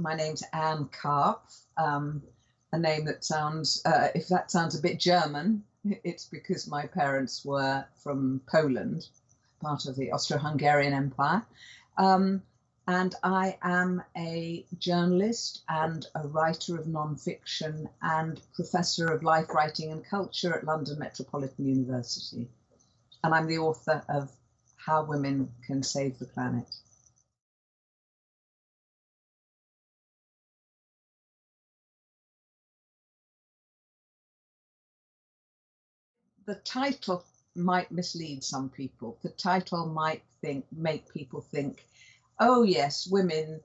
My name's Anne Karpf, a name that sounds, if that sounds a bit German, it's because my parents were from Poland, part of the Austro-Hungarian Empire. And I am a journalist and a writer of nonfiction and professor of life writing and culture at London Metropolitan University. And I'm the author of How Women Can Save the Planet. The title might mislead some people. The title might make people think, oh yes, women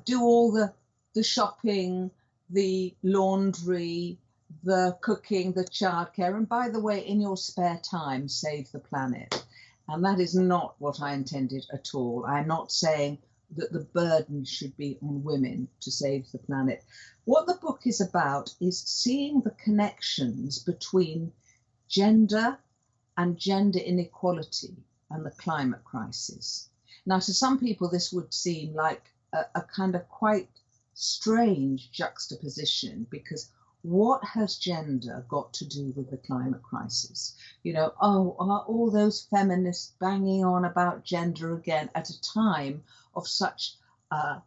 do all the shopping, the laundry, the cooking, the childcare, and by the way, in your spare time, save the planet. And that is not what I intended at all. I'm not saying that the burden should be on women to save the planet. What the book is about is seeing the connections between gender and gender inequality and the climate crisis. Now, to some people, this would seem like a kind of quite strange juxtaposition, because what has gender got to do with the climate crisis? You know, oh, are all those feminists banging on about gender again at a time of such a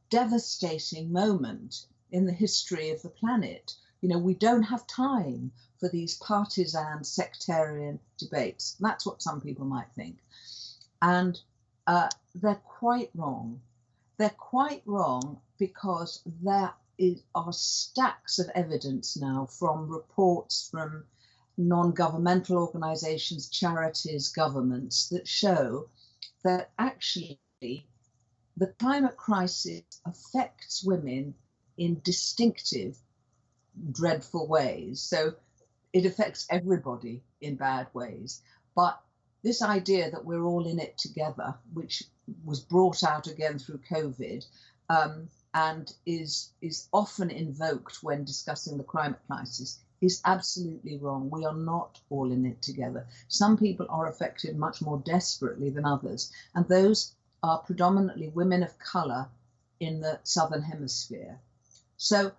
devastating moment in the history of the planet? You know, we don't have time for these partisan sectarian debates. That's what some people might think. And they're quite wrong. They're quite wrong because there are stacks of evidence now from reports from non-governmental organizations, charities, governments that show that actually the climate crisis affects women in distinctive, dreadful ways. So it affects everybody in bad ways. But this idea that we're all in it together, which was brought out again through COVID, and is often invoked when discussing the climate crisis, is absolutely wrong. We are not all in it together. Some people are affected much more desperately than others, and those are predominantly women of colour in the Southern Hemisphere. So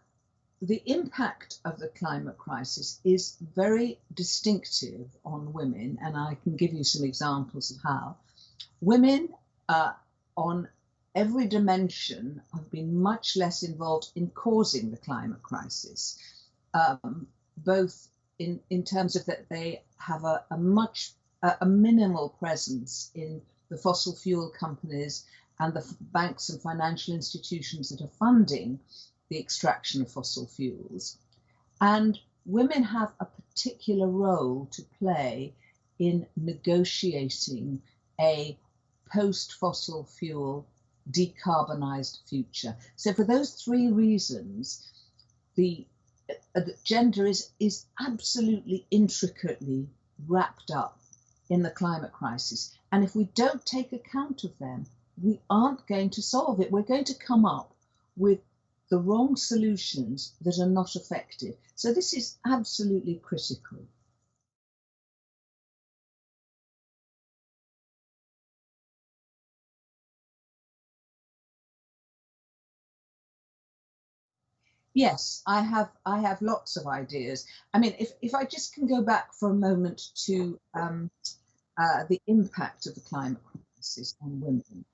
the impact of the climate crisis is very distinctive on women, and I can give you some examples of how. Women on every dimension have been much less involved in causing the climate crisis, both in terms of that they have a minimal presence in the fossil fuel companies and the banks and financial institutions that are funding the extraction of fossil fuels. And women have a particular role to play in negotiating a post-fossil fuel decarbonised future. So for those three reasons, the gender is absolutely intricately wrapped up in the climate crisis. And if we don't take account of them, we aren't going to solve it. We're going to come up with the wrong solutions that are not effective. So this is absolutely critical. Yes, I have lots of ideas. I mean, if I just can go back for a moment to the impact of the climate crisis on women,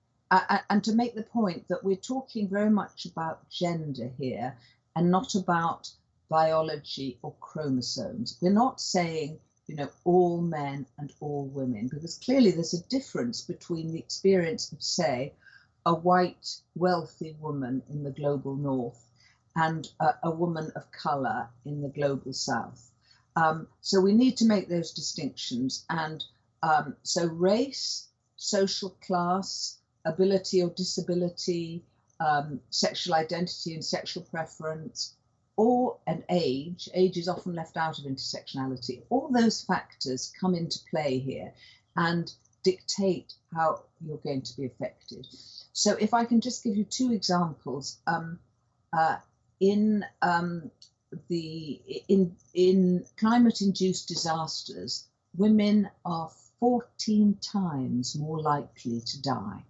and to make the point that we're talking very much about gender here and not about biology or chromosomes. We're not saying, you know, all men and all women, because clearly there's a difference between the experience of, say, a white, wealthy woman in the global north and a woman of colour in the global south. So we need to make those distinctions. And so race, social class, ability or disability, sexual identity and sexual preference, or an age is often left out of intersectionality. All those factors come into play here and dictate how you're going to be affected. So if I can just give you two examples, in climate-induced disasters, women are 14 times more likely to die.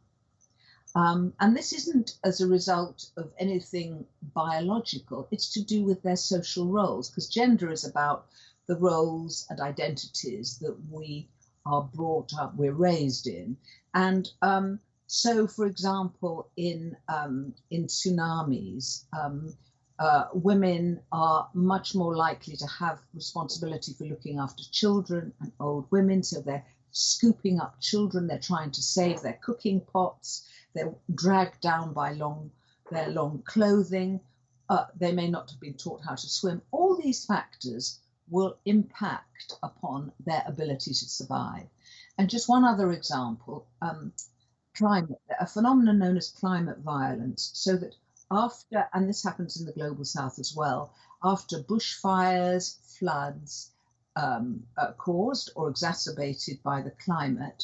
And this isn't as a result of anything biological, it's to do with their social roles, because gender is about the roles and identities that we are brought up, we're raised in. And so, for example, in tsunamis, women are much more likely to have responsibility for looking after children and old women. So they're scooping up children, they're trying to save their cooking pots, they're dragged down by their long clothing, they may not have been taught how to swim. All these factors will impact upon their ability to survive. And just one other example, climate, a phenomenon known as climate violence, so that after, and this happens in the global south as well, after bushfires, floods caused or exacerbated by the climate,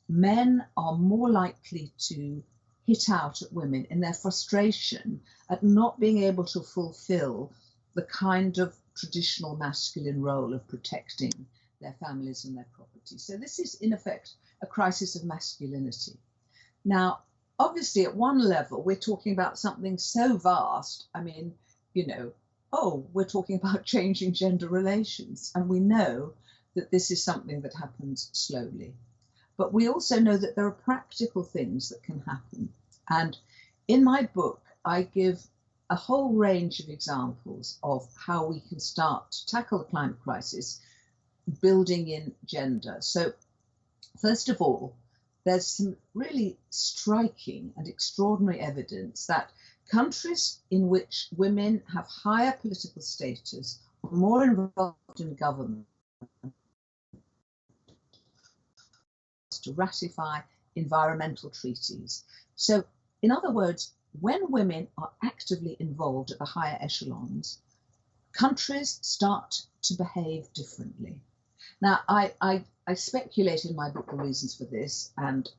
men are more likely to hit out at women in their frustration at not being able to fulfill the kind of traditional masculine role of protecting their families and their property. So this is, in effect, a crisis of masculinity. Now, obviously, at one level, we're talking about something so vast. I mean, we're talking about changing gender relations. And we know that this is something that happens slowly. But we also know that there are practical things that can happen. And in my book, I give a whole range of examples of how we can start to tackle the climate crisis, building in gender. So first of all, there's some really striking and extraordinary evidence that countries in which women have higher political status are more involved in government to ratify environmental treaties. So, in other words, when women are actively involved at the higher echelons, countries start to behave differently. Now, I speculate in my book the reasons for this, and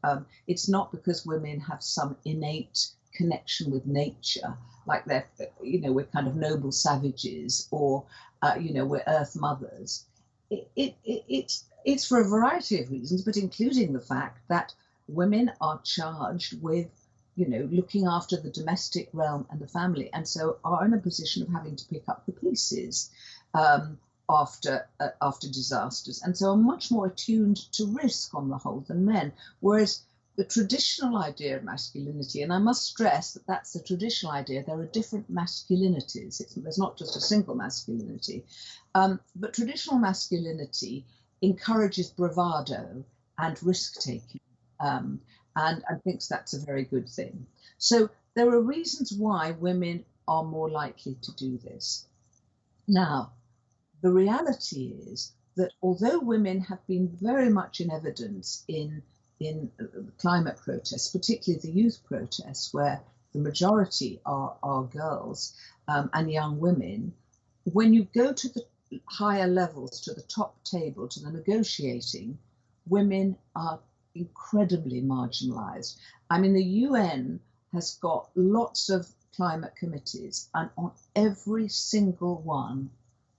it's not because women have some innate connection with nature, like we're kind of noble savages, or we're earth mothers. It's for a variety of reasons, but including the fact that women are charged with looking after the domestic realm and the family, and so are in a position of having to pick up the pieces after disasters, and so are much more attuned to risk on the whole than men. Whereas the traditional idea of masculinity, and I must stress that that's the traditional idea, there are different masculinities. There's not just a single masculinity, but traditional masculinity encourages bravado and risk-taking, and thinks that's a very good thing. So there are reasons why women are more likely to do this. Now, the reality is that although women have been very much in evidence in climate protests, particularly the youth protests, where the majority are girls and young women, when you go to the higher levels, to the top table, to the negotiating, women are incredibly marginalized. I mean, the UN has got lots of climate committees, and on every single one,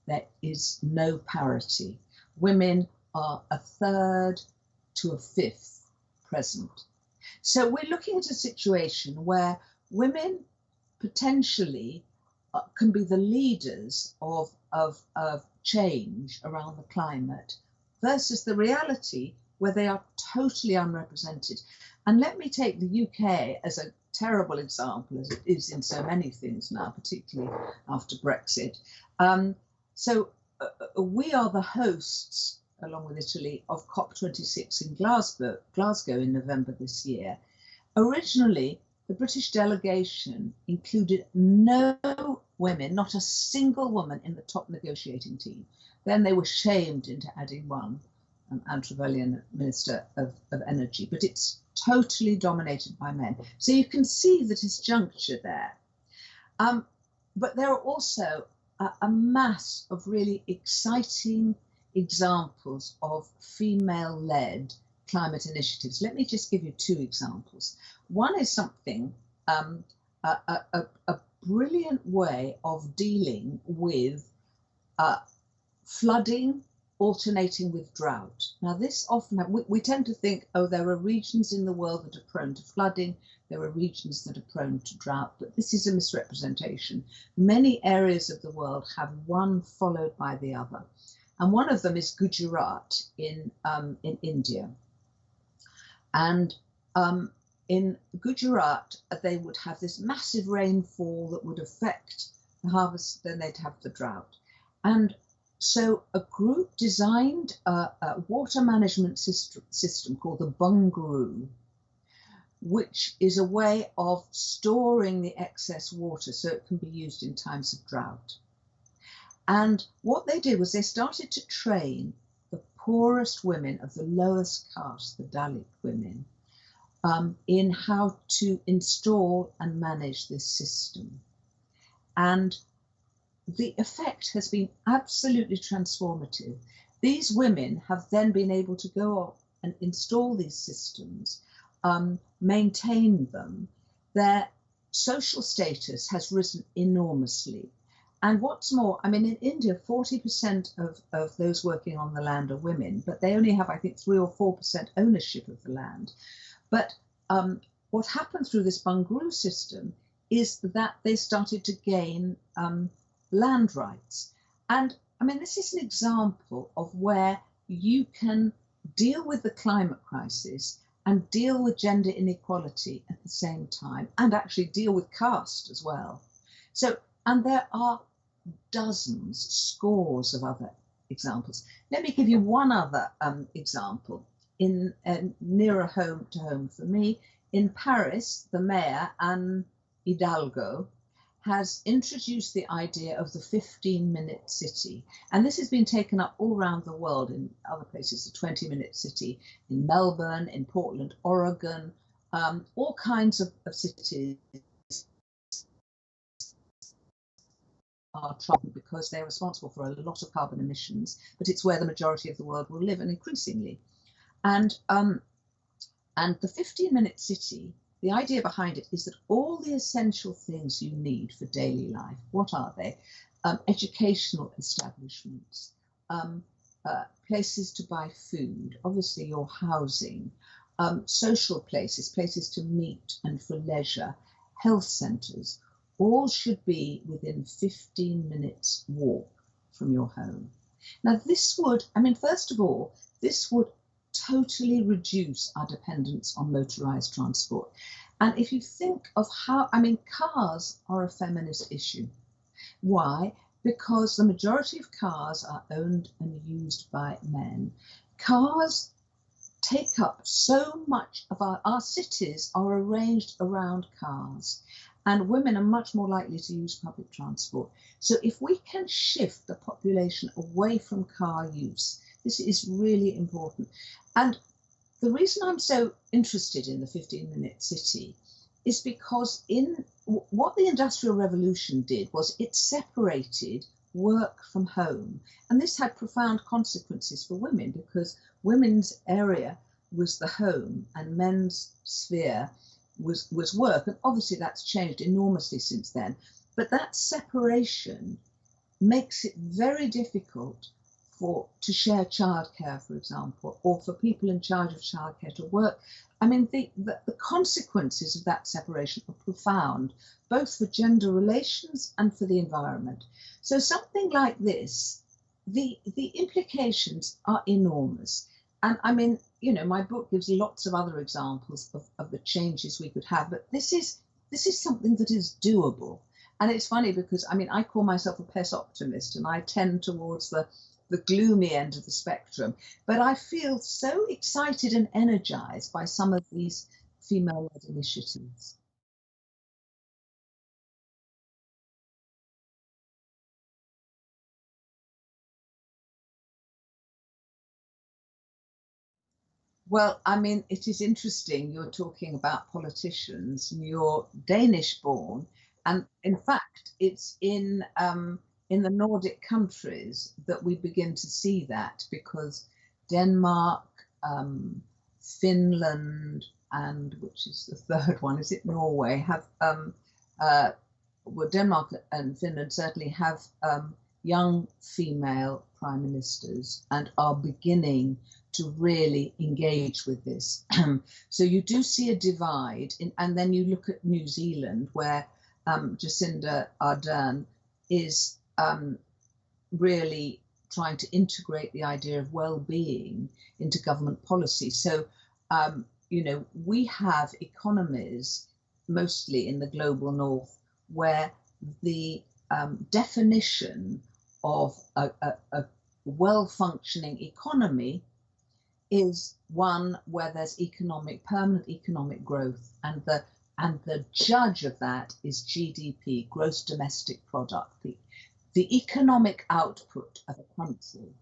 there is no parity. Women are a third to a fifth present. So we're looking at a situation where women potentially can be the leaders of change around the climate, versus the reality where they are totally unrepresented. And let me take the UK as a terrible example, as it is in so many things now, particularly after Brexit. So we are the hosts, along with Italy, of COP26 in Glasgow in November this year. Originally, the British delegation included no women, not a single woman in the top negotiating team. Then they were shamed into adding one, Anne Karpf, Minister of Energy, but it's totally dominated by men. So you can see the disjuncture there. But there are also a mass of really exciting examples of female-led climate initiatives. Let me just give you two examples. One is something, a brilliant way of dealing with flooding alternating with drought. Now, this often we tend to think, oh, there are regions in the world that are prone to flooding, there are regions that are prone to drought, but this is a misrepresentation. Many areas of the world have one followed by the other, and one of them is Gujarat in India. And in Gujarat, they would have this massive rainfall that would affect the harvest, then they'd have the drought. And so a group designed a water management system called the bungaroo, which is a way of storing the excess water so it can be used in times of drought. And what they did was they started to train the poorest women of the lowest caste, the Dalit women, in how to install and manage this system. And the effect has been absolutely transformative. These women have then been able to go off and install these systems, maintain them. Their social status has risen enormously. And what's more, I mean, in India, 40% of those working on the land are women, but they only have, I think, 3 or 4% ownership of the land. But what happened through this bungaroo system is that they started to gain land rights. And I mean, this is an example of where you can deal with the climate crisis and deal with gender inequality at the same time, and actually deal with caste as well. So, and there are dozens, scores of other examples. Let me give you one other example in nearer home to home for me. In Paris, the mayor, Anne Hidalgo, has introduced the idea of the 15-minute city. And this has been taken up all around the world in other places, the 20-minute city in Melbourne, in Portland, Oregon, all kinds of cities are troubled because they're responsible for a lot of carbon emissions, but it's where the majority of the world will live, and increasingly. And the 15-minute city, the idea behind it is that all the essential things you need for daily life, what are they? Educational establishments, places to buy food, obviously your housing, social places, places to meet and for leisure, health centres, all should be within 15 minutes walk from your home. Now this would, I mean, first of all, this would totally reduce our dependence on motorised transport. And if you think of how, I mean, cars are a feminist issue. Why? Because the majority of cars are owned and used by men. Cars take up so much of our cities are arranged around cars, and women are much more likely to use public transport. So if we can shift the population away from car use, this is really important. And the reason I'm so interested in the 15-minute city is because in what the Industrial Revolution did was it separated work from home. And this had profound consequences for women because women's area was the home and men's sphere was work. And obviously that's changed enormously since then. But that separation makes it very difficult to share childcare, for example, or for people in charge of childcare to work. I mean, the consequences of that separation are profound, both for gender relations and for the environment. So something like this, the implications are enormous. And I mean, you know, my book gives lots of other examples of the changes we could have, but this is something that is doable. And it's funny because, I mean, I call myself a pes optimist, and I tend towards the gloomy end of the spectrum, but I feel so excited and energized by some of these female-led initiatives. Well, I mean, it is interesting you're talking about politicians, and you're Danish born, and in fact, it's in the Nordic countries that we begin to see that, because Denmark, Finland, and which is the third one? Is it Norway? Have well, Denmark and Finland certainly have young female prime ministers and are beginning to really engage with this. So you do see a divide, and then you look at New Zealand, where Jacinda Ardern is really trying to integrate the idea of well-being into government policy. So, we have economies, mostly in the global north, where the definition of a well-functioning economy is one where there's permanent economic growth, and the judge of that is GDP, gross domestic product, the economic output of a country.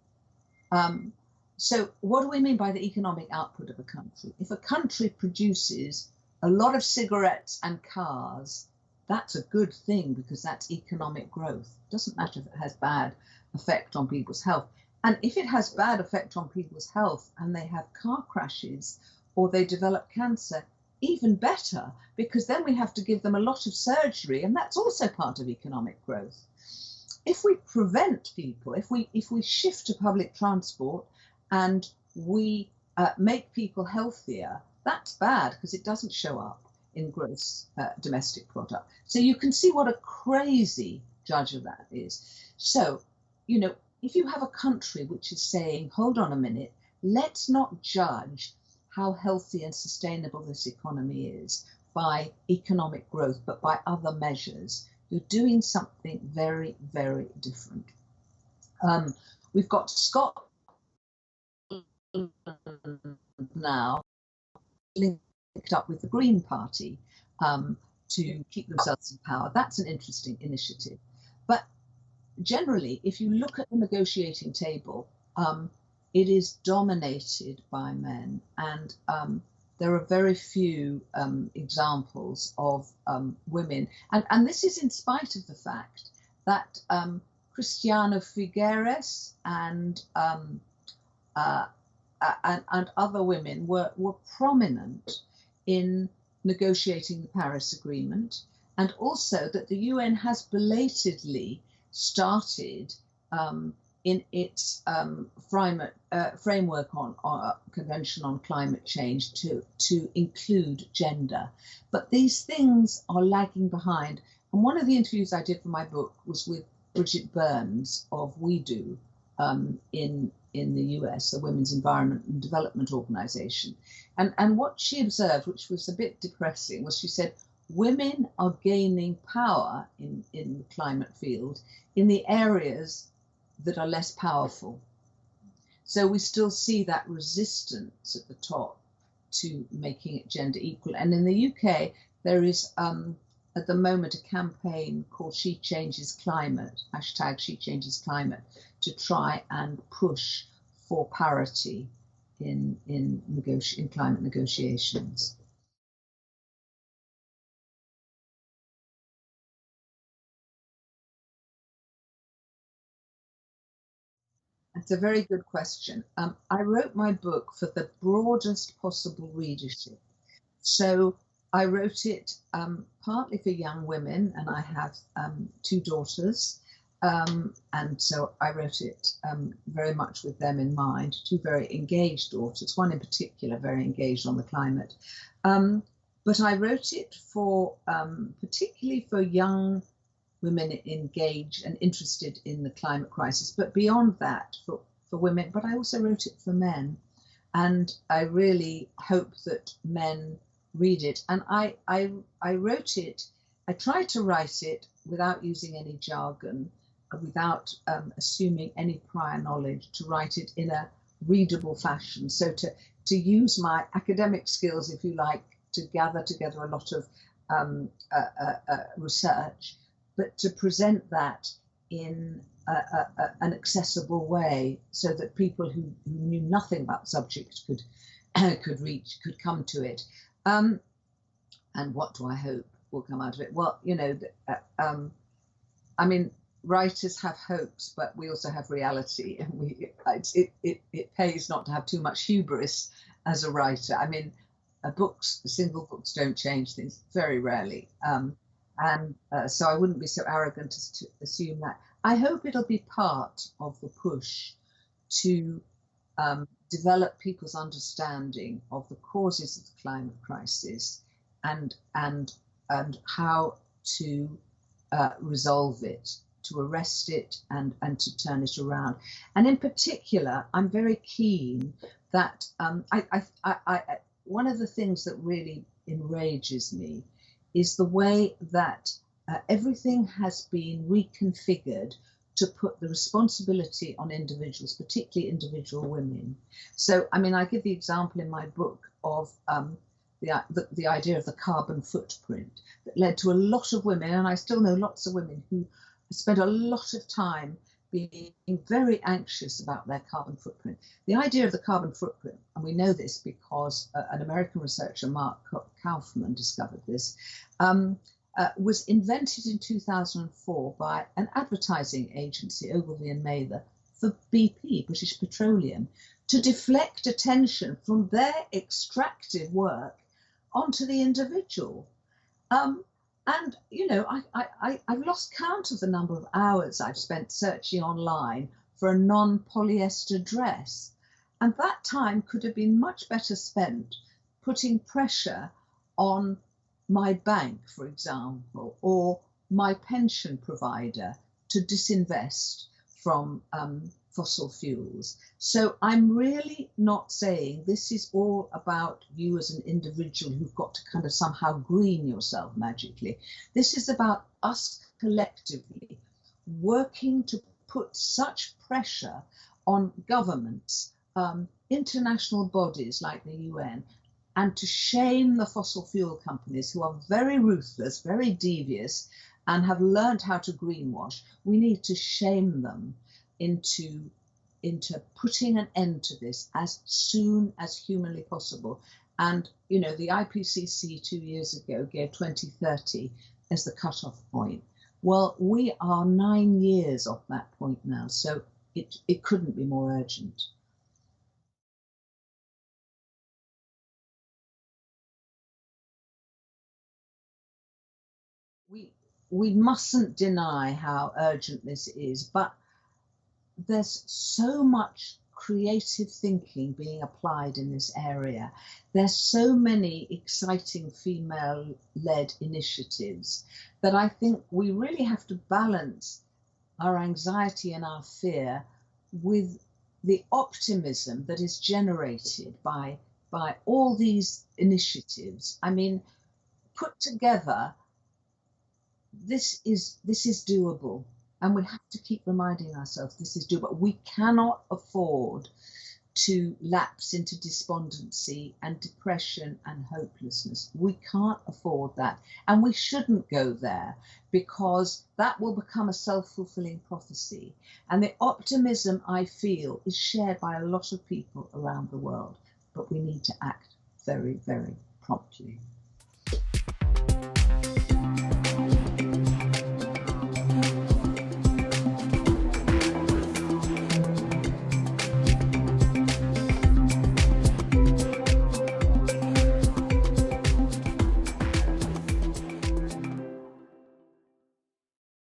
So what do we mean by the economic output of a country? If a country produces a lot of cigarettes and cars, that's a good thing because that's economic growth. It doesn't matter if it has bad effect on people's health. And if it has bad effect on people's health and they have car crashes or they develop cancer, even better, because then we have to give them a lot of surgery, and that's also part of economic growth. If we prevent people, if we shift to public transport and we make people healthier, that's bad because it doesn't show up in gross domestic product. So you can see what a crazy judge of that is. So, if you have a country which is saying, hold on a minute, let's not judge how healthy and sustainable this economy is by economic growth, but by other measures, you're doing something very, very different. We've got Scotland now linked up with the Green Party to keep themselves in power. That's an interesting initiative. But generally, if you look at the negotiating table, it is dominated by men, and there are very few examples of women. And this is in spite of the fact that Cristiano Figueres and other women were prominent in negotiating the Paris Agreement, and also that the UN has belatedly started in its framework on Convention on Climate Change to include gender. But these things are lagging behind. And one of the interviews I did for my book was with Bridget Burns of We Do in the US, the Women's Environment and Development Organization. And what she observed, which was a bit depressing, was she said, women are gaining power in the climate field in the areas that are less powerful. So we still see that resistance at the top to making it gender equal. And in the UK, there is at the moment a campaign called She Changes Climate, hashtag She Changes Climate, to try and push for parity in climate negotiations. That's a very good question. I wrote my book for the broadest possible readership. So I wrote it partly for young women, and I have two daughters. And so I wrote it very much with them in mind, two very engaged daughters, one in particular very engaged on the climate. But I wrote it for particularly for young women engaged and interested in the climate crisis, but beyond that for women. But I also wrote it for men, and I really hope that men read it. And I wrote it, I tried to write it without using any jargon, without assuming any prior knowledge, to write it in a readable fashion. So to use my academic skills, if you like, to gather together a lot of research, but to present that in an accessible way, so that people who knew nothing about the subject could come to it. And what do I hope will come out of it? Well, I mean, writers have hopes, but we also have reality, and it pays not to have too much hubris as a writer. I mean, single books don't change things, very rarely. And so I wouldn't be so arrogant as to assume that. I hope it'll be part of the push to develop people's understanding of the causes of the climate crisis and how to resolve it, to arrest it and to turn it around. And in particular, I'm very keen that one of the things that really enrages me is the way that everything has been reconfigured to put the responsibility on individuals, particularly individual women. So, I mean, I give the example in my book of the idea of the carbon footprint that led to a lot of women, and I still know lots of women who spent a lot of time being very anxious about their carbon footprint. The idea of the carbon footprint, and we know this because an American researcher, Mark Kaufman, discovered this, was invented in 2004 by an advertising agency, Ogilvy and Mather, for BP, British Petroleum, to deflect attention from their extractive work onto the individual. And, you know, I've lost count of the number of hours I've spent searching online for a non-polyester dress. And that time could have been much better spent putting pressure on my bank, for example, or my pension provider to disinvest from fossil fuels. So I'm really not saying this is all about you as an individual who've got to kind of somehow green yourself magically. This is about us collectively working to put such pressure on governments, international bodies like the UN, and to shame the fossil fuel companies who are very ruthless, very devious, and have learned how to greenwash. We need to shame them into putting an end to this as soon as humanly possible. And, you know, the IPCC 2 years ago gave 2030 as the cutoff point. Well, we are 9 years off that point now, so it couldn't be more urgent. We mustn't deny how urgent this is, but there's so much creative thinking being applied in this area. There's so many exciting female-led initiatives that I think we really have to balance our anxiety and our fear with the optimism that is generated by all these initiatives. I mean, put together, this is doable. And we have to keep reminding ourselves this is doable. We cannot afford to lapse into despondency and depression and hopelessness. We can't afford that. And we shouldn't go there, because that will become a self-fulfilling prophecy. And the optimism I feel is shared by a lot of people around the world. But we need to act very, very promptly.